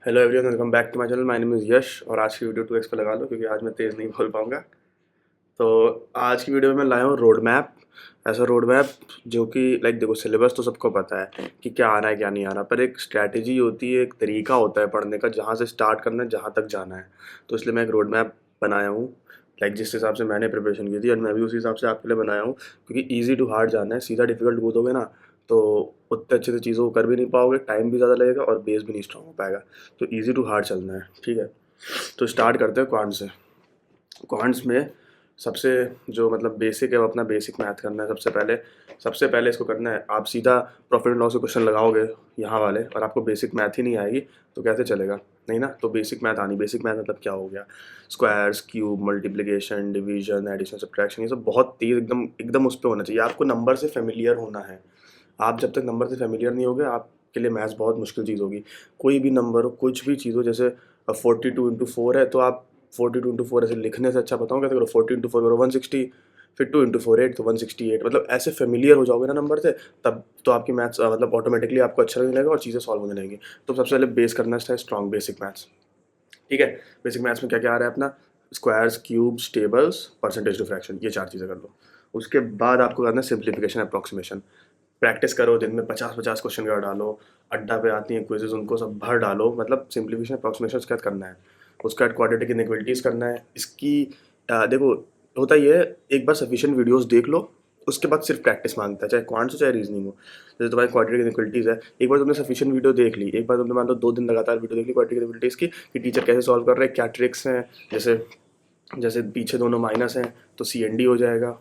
Hello everyone, welcome back to my channel. My name is Yash और आज की video 2x पे लगा लो क्योंकि आज मैं तेज़ नहीं बोल पाऊँगा। तो आज की वीडियो में मैं लाया हूँ रोड मैप। ऐसा रोड मैप जो कि देखो, सिलेबस तो सबको पता है कि क्या आ रहा है क्या नहीं आ रहा, पर एक स्ट्रैटेजी होती है, एक तरीका होता है पढ़ने का, जहाँ से स्टार्ट करना है, जहाँ तक जाना है। तो इसलिए मैं एक रोड मैप बनाया हूँ, जिस हिसाब से मैंने प्रिपरेशन की थी और मैं भी उसी हिसाब से आपके लिए बनाया हूँ, क्योंकि ईजी टू हार्ड जाना है। सीधा डिफिकल्ट कूदोगे ना तो उतने अच्छे से चीज़ों को कर भी नहीं पाओगे, टाइम भी ज़्यादा लगेगा और बेस भी नहीं स्ट्रॉन्ग हो पाएगा। तो ईजी टू हार्ड चलना है, ठीक है। तो स्टार्ट करते हैं क्वांट से। क्वांट्स में सबसे जो बेसिक है वो अपना बेसिक मैथ करना है। सबसे पहले इसको करना है। आप सीधा प्रॉफिट एंड लॉस के क्वेश्चन लगाओगे यहाँ वाले और आपको बेसिक मैथ ही नहीं आएगी तो कैसे चलेगा? नहीं ना। तो बेसिक मैथ आनी। बेसिक मैथ मतलब क्या हो गया? Squares, cube, multiplication, division, addition, subtraction, ये सब बहुत तेज एकदम एकदम उस पर होना चाहिए। आपको नंबर से फेमिलियर होना है। आप जब तक नंबर से फेमिलियर नहीं होगे आपके लिए मैथ्स बहुत मुश्किल चीज़ होगी। कोई भी नंबर हो, कुछ भी चीज़ हो, जैसे 42 इंटू 4 है तो आप 42 इंटू 4 ऐसे लिखने से अच्छा बताऊँ कैसे करो? 40 इंटू 4 करो 160, फिर 2 इंटू 4 8 तो 168। ऐसे फेमिलियर हो जाओगे ना नंबर से, तब तो आपकी मैथ्स ऑटोमेटिकली आपको अच्छा लगने लगेगा और चीज़ें सॉल्व होने लगेंगी। तो सबसे पहले बेस करना है स्ट्रॉन्ग बेसिक मैथ्स, ठीक है। बेसिक मैथ्स में क्या क्या आ रहा है अपना? Squares, cubes, tables, percentage to fraction, ये 4 चीज़ें कर लो। उसके बाद आपको करना है सिंप्लीफिकेशन, अप्रॉक्सीमेशन। प्रैक्टिस करो, दिन में 50-50 क्वेश्चन कर डालो। अड्डा पे आती हैं क्विजेज, उनको सब भर डालो। सिंप्लीफिकेशन अप्रॉक्सीमेशन उसके बाद करना है। उसके बाद क्वाड्रेटिक इनइक्वालिटीज़ करना है। इसकी देखो, होता ये है, एक बार सफिशिएंट वीडियोस देख लो, उसके बाद सिर्फ प्रैक्टिस मांगता है, चाहे क्वांट्स हो चाहे रीजनिंग हो। जैसे तुम्हारी क्वाड्रेटिक इनइक्वालिटीज़ है, एक बार तुमने सफिशिएंट वीडियो देख ली, एक बार तुमने मान लो 2 दिन लगातार वीडियो देख ली क्वाड्रेटिक इनइक्वालिटीज़ की, कि टीचर कैसे सॉल्व कर रहे हैं, क्या ट्रिक्स हैं। जैसे जैसे पीछे दोनों माइनस हैं तो सी एन डी हो जाएगा।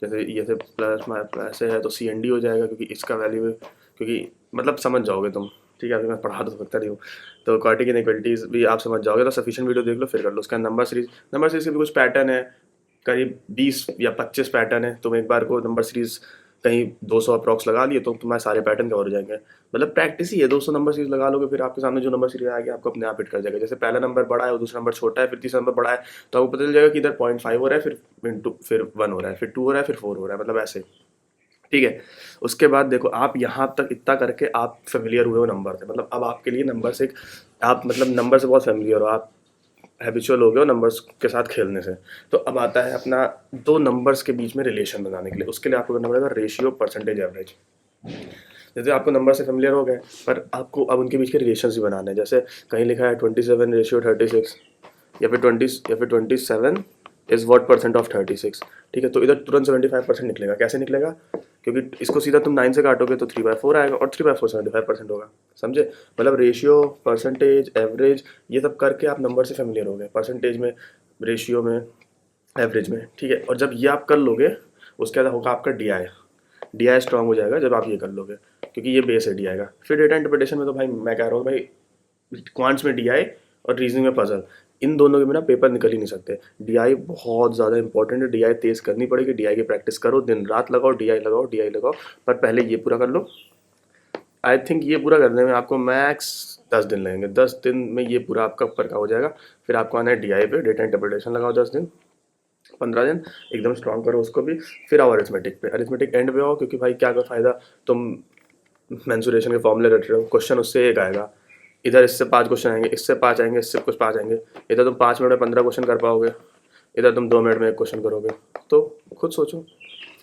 जैसे ये से प्लस ऐसे है तो सी एन डी हो जाएगा, क्योंकि इसका वैल्यू है, क्योंकि समझ जाओगे तुम, ठीक है। अभी मैं पढ़ा तो सकता नहीं हूँ। तो क्वाड्रेटिक इनइक्वालिटीज़ भी आप समझ जाओगे। तो सफिशिएंट वीडियो देख लो फिर कर लो। उसका नंबर सीरीज के भी कुछ पैटर्न है, करीब 20 या 25 पैटर्न है। तुम एक बार को नंबर सीरीज कहीं 200 अप्रॉक्स लगा लिए तो तुम्हारे सारे पैटर्न कवर हो जाएंगे। प्रैक्टिस ही है। 200 नंबर सीरीज लगा लोगे, फिर आपके सामने जो नंबर सीरीज आएगी आपको अपने आप हिट कर जाएगा। जैसे पहला नंबर बड़ा है और दूसरा नंबर छोटा है, फिर तीसरा नंबर बड़ा है, तो आपको पता चल जाएगा कि इधर 0.5 हो रहा है, फिर 1 हो रहा है, फिर 2 हो रहा है, फिर 4 हो रहा है, ऐसे, ठीक है। उसके बाद देखो, आप यहाँ तक इतना करके आप फेमिलियर हुए हो नंबर से, अब आपके लिए नंबर से आप नंबर से बहुत फेमिलियर हो, आप हैबिचुअल हो गए हो नंबर्स के साथ खेलने से। तो अब आता है अपना दो नंबर्स के बीच में रिलेशन बनाने के लिए। उसके लिए आपको करना पड़ेगा रेशियो, परसेंटेज, एवरेज। जैसे आपको नंबर से फेमिलियर हो गए, पर आपको अब उनके बीच के रिलेशन भी बनाने हैं। जैसे कहीं लिखा है 27 रेशियो 36, या फिर 27 इज़ व्हाट परसेंट ऑफ 36, ठीक है। तो इधर तुरंत 75% निकलेगा। कैसे निकलेगा? क्योंकि इसको सीधा तुम 9 से काटोगे तो 3/4 आएगा, और 3/4 75% होगा। समझे? रेशियो, परसेंटेज, एवरेज, ये सब करके आप नंबर से फेमिलियर हो गए, परसेंटेज में, रेशियो में, एवरेज में, ठीक है। और जब ये आप कर लोगे, उसके बाद होगा आपका डी आई स्ट्रांग हो जाएगा जब आप ये कर लोगे, क्योंकि ये बेस है डी आई का। फिर डेटा इंटरप्रिटेशन में तो भाई मैं कह रहा हूँ भाई, क्वांट्स में डी आई और रीजनिंग में पजल, इन दोनों के बिना पेपर निकल ही नहीं सकते। डी आई बहुत ज़्यादा इंपॉर्टेंट है। डी आई तेज़ करनी पड़ेगी। डी आई की प्रैक्टिस करो, दिन रात लगाओ, डी आई लगाओ, डी आई लगाओ। पर पहले ये पूरा कर लो। आई थिंक ये पूरा करने में आपको मैक्स 10 दिन लगेंगे। 10 दिन में ये पूरा आपका पक्का हो जाएगा। फिर आपको आना है डी आई पे, डेटा इंटरप्रिटेशन लगाओ 10 दिन, 15 दिन, एकदम स्ट्रॉन्ग करो उसको भी। फिर आओ अरिथमेटिक पे। अरिथमेटिक एंड पे आओ, क्योंकि भाई क्या का फ़ायदा, तुम मेंसुरेशन के फॉर्मूले रट रहे हो, क्वेश्चन उससे एक आएगा, इधर इससे 5 क्वेश्चन आएंगे, इससे 5 आएंगे, इससे कुछ 5 आएंगे। इधर तुम 5 मिनट में 15 क्वेश्चन कर पाओगे, इधर तुम 2 मिनट में एक क्वेश्चन करोगे। तो खुद सोचो,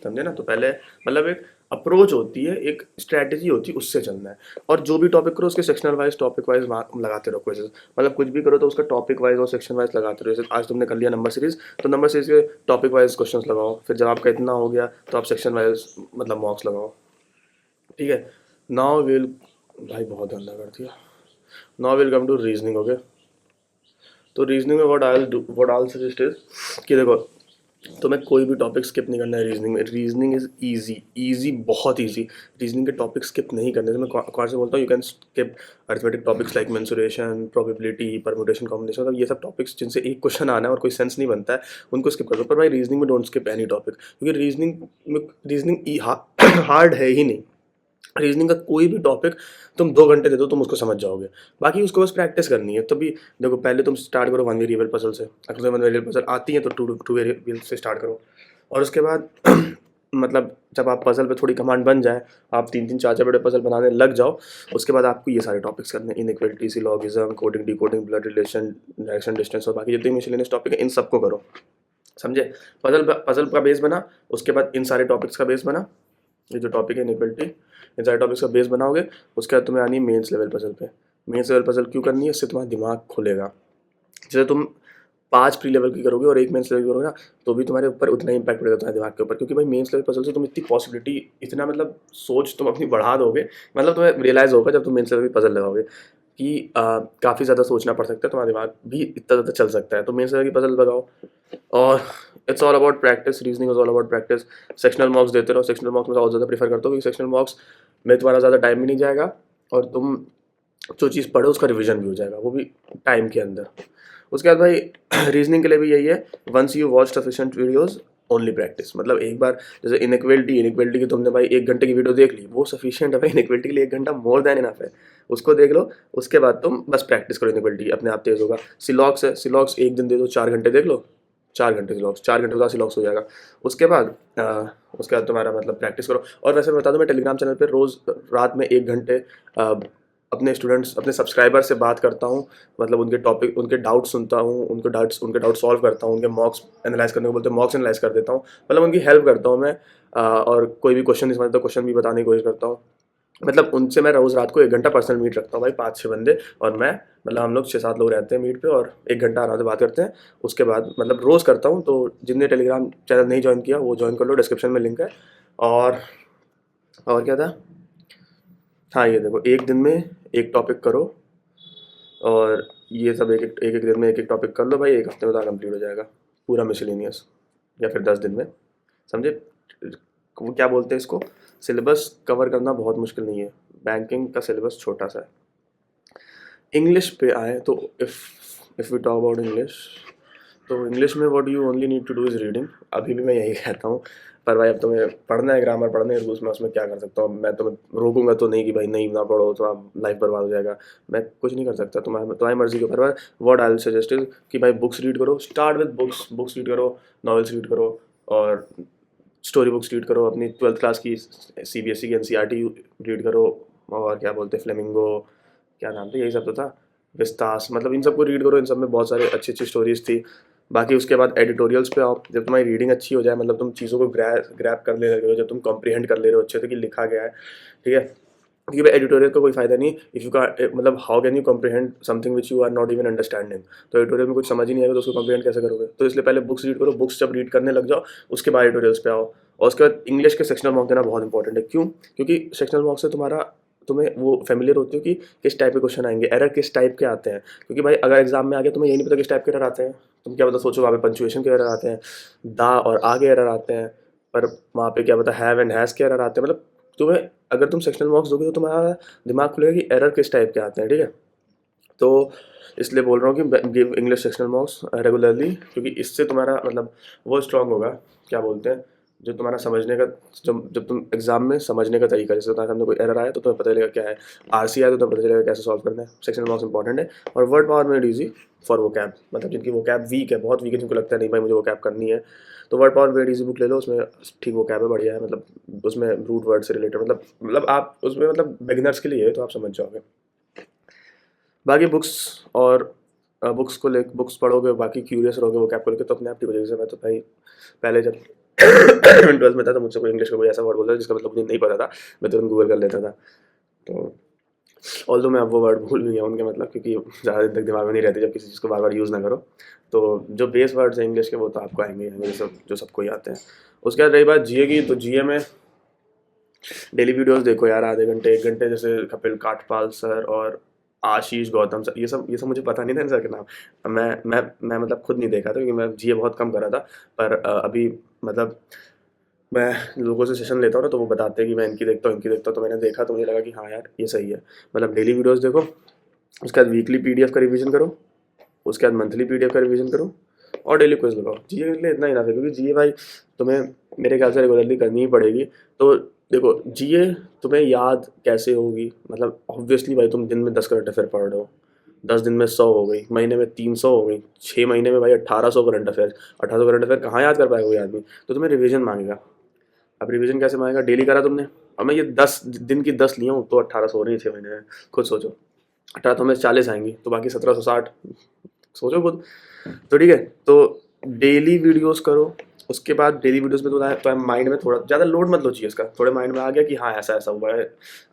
समझे ना। तो पहले एक अप्रोच होती है, एक स्ट्रैटेजी होती है, उससे चलना है। और जो भी टॉपिक करो उसके सेक्शनल वाइज, टॉपिक वाइज लगाते रहो क्वेश्चन। कुछ भी करो तो उसका टॉपिक वाइज और सेक्शन वाइज लगाते रहो। जैसे आज तुमने कर लिया नंबर सीरीज, तो नंबर सीरीज के टॉपिक वाइज क्वेश्चंस लगाओ। फिर जब आपका इतना हो गया तो आप सेक्शन वाइज मॉक्स लगाओ, ठीक है। नाउ विल, भाई बहुत गंदा कर दिया। Now will come to reasoning, okay. तो रीजनिंग में व्हाट आई सजेस्ट इज कि देखो, तो मैं कोई भी टॉपिक स्किप नहीं करना है रीजनिंग में। रीजनिंग इज इजी, बहुत इजी। रीजनिंग के टॉपिक स्किप नहीं करने से मैं कौन से बोलता हूँ, you can skip arithmetic topics like mensuration, probability, permutation, combination, ये सब टॉपिक्स जिनसे एक क्वेश्चन आना है और कोई सेंस नहीं बनता है, उनको स्किप कर दो। पर भाई रीजनिंग में डोंट स्किप एनी टॉपिक, क्योंकि रीजनिंग हार्ड है ही नहीं। रीजनिंग का कोई भी टॉपिक तुम 2 घंटे दे दो, तुम उसको समझ जाओगे। बाकी उसको बस प्रैक्टिस करनी है। तभी देखो, पहले तुम स्टार्ट करो 1 वेरिएबल पजल से। अगर तुम्हें 1 वेरिएबल पजल आती है तो 2 वेरिएबल से स्टार्ट करो। और उसके बाद मतलब जब आप पजल पे थोड़ी कमांड बन जाए, आप 3-3 4-4 वीडियो पजल बनाने लग जाओ, उसके बाद आपको ये सारे टॉपिक्स करने हैं, inequality, syllogism, coding, decoding, blood relation, direction, distance और बाकी जितने मिसलेनियस टॉपिक है इन सबको करो, समझे? पजल का बेस बना, उसके बाद इन सारे टॉपिक्स का बेस बना, ये जो टॉपिक है इनइक्वालिटी, इन सारे टॉपिक्स का बेस बनाओगे, उसके बाद तुम्हें आनी है मेंस लेवल पजल पे। मेंस लेवल पजल क्यों करनी है? इससे तुम्हारा दिमाग खुलेगा। जैसे तुम 5 प्री लेवल की करोगे और 1 मेंस लेवल की करोगे ना, तो भी तुम्हारे ऊपर उतना ही इम्पैक्ट पड़ेगा तुम्हारे दिमाग के ऊपर, क्योंकि भाई मेंस लेवल पजल से तुम इतनी पॉसिबिलिटी, इतना मतलब सोच तुम अपनी बढ़ा दोगे, मतलब तुम्हें रियलाइज़ होगा जब तुम मेंस लेवल की पजल लगाओगे कि काफ़ी ज़्यादा सोचना पड़ सकता है, तुम्हारा दिमाग भी इतना ज़्यादा चल सकता है। तो मेंस लेवल की पजल लगाओ, और it's all about practice, reasoning is all about practice. Sectional मॉक्स देते रहो, सेक्शनल मॉक्स में और ज़्यादा प्रीफर करता हूँ, क्योंकि सेक्शनल मॉक्स में तुम्हारा ज़्यादा टाइम भी नहीं जाएगा, और तुम जो चीज़ पढ़ो उसका रिवीजन भी हो जाएगा, वो भी टाइम के अंदर। उसके बाद भाई रीजनिंग के लिए भी यही है, once you watch sufficient videos only practice. मतलब एक बार जैसे इनइक्वालिटी की तुमने भाई 1 घंटे की वीडियो देख ली, वो सफिशिएंट है भाई, इनइक्वालिटी के लिए 1 घंटा मोर देन इनफ है, उसको देख लो। उसके बाद तुम बस प्रैक्टिस करो, इनइक्वालिटी अपने आप तेज होगा। सिलॉक्स है, सिलॉक्स 1 दिन दे दो, 4 घंटे देख लो, 4 घंटे सिलॉक्स, 4 घंटे बाद सिलॉक्स हो जाएगा। उसके बाद तुम्हारा मतलब प्रैक्टिस करो। और वैसे मैं बता दूँ, मैं टेलीग्राम चैनल पर रोज़ रात में 1 घंटे अपने स्टूडेंट्स, अपने सब्सक्राइबर से बात करता हूँ, मतलब उनके टॉपिक, उनके डाउट सुनता हूँ, उनके डाउट सॉल्व करता हूँ, उनके मॉक्स एनालाइज करने को बोलते हैं, मॉक्स एनालाइज कर देता हूँ, मतलब उनकी हेल्प करता हूँ मैं। और कोई भी क्वेश्चन नहीं समझता तो क्वेश्चन भी बताने की कोशिश करता हूँ। मतलब उनसे मैं रोज़ रात को 1 घंटा पर्सनल मीट रखता हूँ भाई, 5-6 बंदे और मैं, मतलब हम लोग 6-7 लोग रहते हैं मीट पे, और 1 घंटा आराम से बात करते हैं। उसके बाद मतलब रोज़ करता हूँ, तो जिनने टेलीग्राम चैनल नहीं ज्वाइन किया वो ज्वाइन कर लो, डिस्क्रिप्शन में लिंक है। और क्या था, हाँ ये देखो, 1 दिन में 1 टॉपिक करो, और ये सब एक एक दिन में 1 टॉपिक कर लो भाई, 1 हफ्ते में तो कंप्लीट हो जाएगा पूरा मिसलेनियस, या फिर 10 दिन में, समझे? वो क्या बोलते हैं इसको, सिलेबस कवर करना बहुत मुश्किल नहीं है, बैंकिंग का सिलेबस छोटा सा है। इंग्लिश पे आए तो if we talk about English, तो इंग्लिश में what you only need to do is reading. अभी भी मैं यही कहता हूँ, पर भाई अब तुम्हें पढ़ना है, ग्रामर पढ़ने हैं रूल्स में, उसमें क्या कर सकता हूँ मैं? तुम्हें रोकूंगा तो नहीं कि भाई नहीं ना पढ़ो तो आप लाइफ बर्बाद हो जाएगा, मैं कुछ नहीं कर सकता। तुम्हारी मर्जी के ऊपर। What I will suggest is कि भाई बुक्स रीड करो, स्टार्ट विद बुक्स रीड करो, नॉवेल्स रीड करो, और स्टोरी बुक्स रीड करो, अपनी 12th क्लास की CBSE की NCERT रीड करो, और क्या बोलते हैं फ्लेमिंगो, क्या नाम था, यही सब तो था, विस्तास, मतलब इन सबको रीड करो, इन सब में बहुत सारे अच्छी अच्छी स्टोरीज थी। बाकी उसके बाद एडिटोरियल्स पे आओ, जब तुम्हारी रीडिंग अच्छी हो जाए, मतलब तुम चीज़ों को ग्रैब कर ले रहे हो, जब तुम कॉम्प्रीहेंड कर ले रहे हो अच्छे से कि लिखा गया है, ठीक है, क्योंकि भाई एडिटोरियल का कोई फायदा नहीं इफ़ यू का, मतलब how can you comprehend something which you are not even understanding. तो एडिटोरियल में कुछ समझ ही नहीं आएगा तो उसको कॉम्प्रीहेंड कैसे करोगे? तो इसलिए पहले बुक्स रीड करो, बुक्स जब रीड करने लग जाओ उसके बाद एडिटोरियल्स पे आओ। और उसके बाद इंग्लिश के सेक्शनल मार्क देना बहुत इंपॉर्टेंट है। क्यों? क्योंकि सेक्शनल मार्क से तुम्हें वो फेमिलियर होती हो कि किस टाइप के क्वेश्चन आएंगे, एरर किस टाइप के आते हैं। क्योंकि भाई अगर एग्जाम में आ गया तुम्हें यही नहीं पता किस टाइप के एरर आते हैं, तुम क्या पता सोचो वहाँ पे पंचुएशन के एरर आते हैं, दा और आगे एरर आते हैं, पर वहाँ पे क्या पता हैव एंड हैज़ के एरर आते हैं। मतलब तुम्हें, अगर तुम सेक्शनल मार्क्स दोगे तो तुम्हारा दिमाग खुलेगा कि एरर किस टाइप के आते हैं, ठीक है। तो इसलिए बोल रहा हूँ कि give English sectional marks regularly, क्योंकि इससे तुम्हारा मतलब वो स्ट्रांग होगा, क्या बोलते हैं, जो तुम्हारा समझने का, जब तुम एग्जाम में समझने का तरीका, जैसे तुम्हारे सामने कोई एरर आया तो तुम्हें पता चलेगा क्या है, RC आया तो तुम्हें पता चलेगा कैसे सॉल्व करना है। सेक्शनल मार्क्स इंपॉर्टेंट है। और word power made easy for वो कैब, मतलब जिनकी वो कैब वीक है, बहुत वीक है, जिनको लगता है नहीं भाई मुझे वो कैब करनी है, तो word power made easy book ले लो, उसमें ठीक वो कैब है, बढ़िया है, मतलब उसमें रूट वर्ड से रिलेटेड, मतलब आप उसमें मतलब बिगिनर्स के लिए है तो आप समझ जाओगे। बाकी बुक्स और बुक्स पढ़ोगे, बाकी क्यूरियस रहोगे वो कैप को लेकर, तो अपने आप ठीक हो जाएगी। मैं तो भाई पहले जब 12th में था तो मुझसे कोई इंग्लिश का कोई ऐसा वर्ड बोलता था जिसका मतलब मुझे नहीं पता था, मैं तुरंत गूगल कर लेता था। तो ऑल्दो मैं अब वो वर्ड भूल भी गया उनके मतलब, क्योंकि ज़्यादा दिन तक दिमाग में नहीं रहते जब किसी चीज़ को बार बार यूज़ ना करो। तो जो बेस वर्ड्स हैं इंग्लिश के वो तो आपको आएंगे जो सबको ही आते हैं। उसके बाद रही बात GA की, तो GA में डेली वीडियोस देखो यार, आधे घंटे 1 घंटे, जैसे कपिल काठपाल सर और आशीष गौतम सर, ये सब मुझे पता नहीं था इन सर के नाम। मैं मतलब खुद नहीं देखा था, क्योंकि मैं GA बहुत कम करा था। पर अभी मतलब मैं लोगों से सेशन लेता हूँ ना, तो वो बताते हैं कि मैं इनकी देखता हूँ, तो मैंने देखा तो मुझे लगा कि हाँ यार ये सही है। मतलब डेली वीडियोस देखो, उसके बाद वीकली PDF का रिवीजन करो, उसके बाद मंथली PDF का रिवीजन करो, और डेली क्विज लगाओ। GA के लिए इतना ही ना है, क्योंकि GA भाई तुम्हें मेरे ख्याल से रेगुलरली करनी ही पड़ेगी। तो देखो GA तुम्हें याद कैसे होगी, मतलब ऑब्वियसली भाई तुम दिन में 10 करंट अफेयर पढ़ रहे हो, 10 दिन में 100 हो गई, महीने में 300 हो गई, 6 महीने में भाई 1800 करंट अफेयर। 1800 करंट अफेयर कहाँ याद कर पाएगा कोई आदमी? तो तुम्हें रिवीजन मांगेगा। अब रिवीजन कैसे मारेगा, डेली करा तुमने, अब मैं ये 10 दिन की 10 लिया हूँ तो 1800 हो रही है 6 महीने में, खुद सोचो। 18 तो में 40 आएंगी तो बाकी 1760, सोचो खुद। तो ठीक है, तो डेली वीडियोस करो। उसके बाद डेली वीडियोस में तो माइंड में थोड़ा ज़्यादा लोड मत लो चाहिए इसका, थोड़े माइंड में आ गया कि हाँ ऐसा ऐसा हुआ है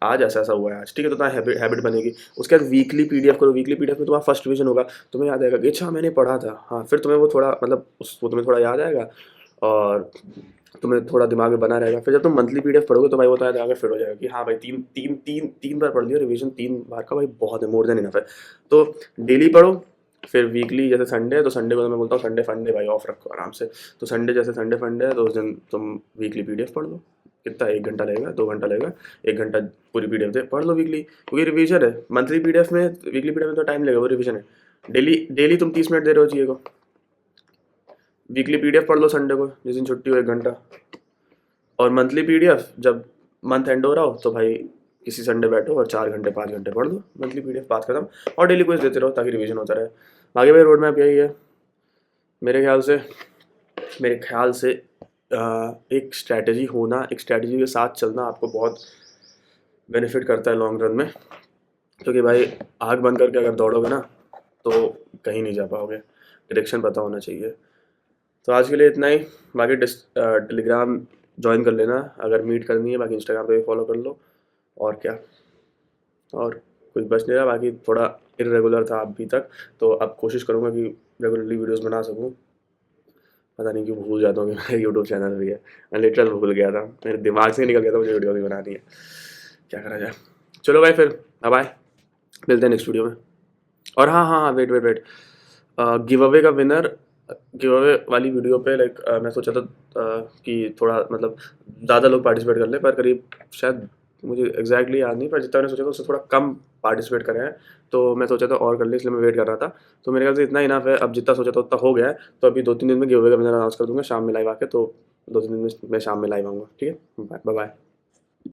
आज, ऐसा ऐसा हुआ है आज, ठीक है, तो तुम्हारी हैबिट बनेगी। उसके बाद वीकली पीडीएफ करो, वीकली पीडीएफ में तुम्हारा फर्स्ट रिवीजन होगा, तुम्हें याद आएगा कि अच्छा मैंने पढ़ा था, हाँ फिर तुम्हें वो थोड़ा मतलब वो तुम्हें थोड़ा याद आएगा और तुम्हें थोड़ा दिमाग में बना रहेगा। फिर जब तुम मंथली पीडीएफ पढ़ोगे तो भाई वो तो दिमाग में फिट हो जाएगा कि हाँ भाई तीन बार पढ़ लिया, रिवीजन 3 बार का भाई बहुत है, मोर देन इनफ है। तो डेली पढ़ो, फिर वीकली जैसे संडे है तो संडे को तो मैं बोलता हूँ संडे फंडे भाई ऑफ रखो आराम से। तो संडे जैसे संडे फंडे है तो उस दिन तुम वीकली पीडीएफ पढ़ लो, कितना 1 घंटा लगेगा 2 घंटा लगेगा, 1 घंटा पूरी पीडीएफ दे पढ़ लो वीकली, क्योंकि रिवीजन है। मंथली पीडीएफ में वीकली पीडीएफ में तो टाइम लगेगा, वो रिवीजन है। डेली डेली तुम 30 मिनट दे रहे हो चाहिए को, वीकली पीडीएफ पढ़ लो संडे को जिस दिन छुट्टी हो 1 घंटा, और मंथली पीडीएफ जब मंथ एंड हो रहा हो तो भाई किसी संडे बैठो और 4 घंटे 5 घंटे पढ़ लो मंथली पीडीएफ, बात खत्म। और डेली क्विज देते रहो ताकि रिवीजन होता रहे। बाकी भाई रोड मैप यही है मेरे ख्याल से। एक स्ट्रैटेजी होना, एक स्ट्रैटेजी के साथ चलना आपको बहुत बेनिफिट करता है लॉन्ग रन में, क्योंकि भाई आँख बंद करके अगर दौड़ोगे ना तो कहीं नहीं जा पाओगे, डायरेक्शन पता होना चाहिए। तो आज के लिए इतना ही। बाकी टेलीग्राम ज्वाइन कर लेना अगर मीट करनी है, बाकी इंस्टाग्राम पे भी फॉलो कर लो। और क्या, और कुछ बच नहीं रहा। बाकी थोड़ा इरेगुलर था अभी तक, तो अब कोशिश करूँगा कि रेगुलरली वीडियोस बना सकूँ। पता नहीं क्यों भूल जाता हूँ कि मेरा यूट्यूब चैनल भी है, मैं लिटरल भूल गया था, मेरे दिमाग से निकल गया था मुझे वीडियो भी बनानी है, क्या करा जाए। चलो भाई फिर बाय, मिलते हैं नेक्स्ट वीडियो में। और हाँ, वेट गिव अवे का विनर, गिव अवे वाली वीडियो पे लाइक मैं सोचा था कि थोड़ा मतलब ज़्यादा लोग पार्टिसिपेट कर लें, पर करीब शायद मुझे एग्जैक्टली याद नहीं, पर जितना मैंने सोचा था उससे थोड़ा कम पार्टिसिपेट करे हैं, तो मैं सोचा था और कर ले, इसलिए मैं वेट कर रहा था। तो मेरे ख्याल से इतना इनफ है, अब जितना सोचा था उतना हो गया है। तो अभी 2-3 दिन में गिव अवे का विनर अनाउंस कर दूंगा शाम में लाइव आके, तो 2-3 दिन में मैं शाम में लाइव आऊँगा, ठीक है। Bye bye.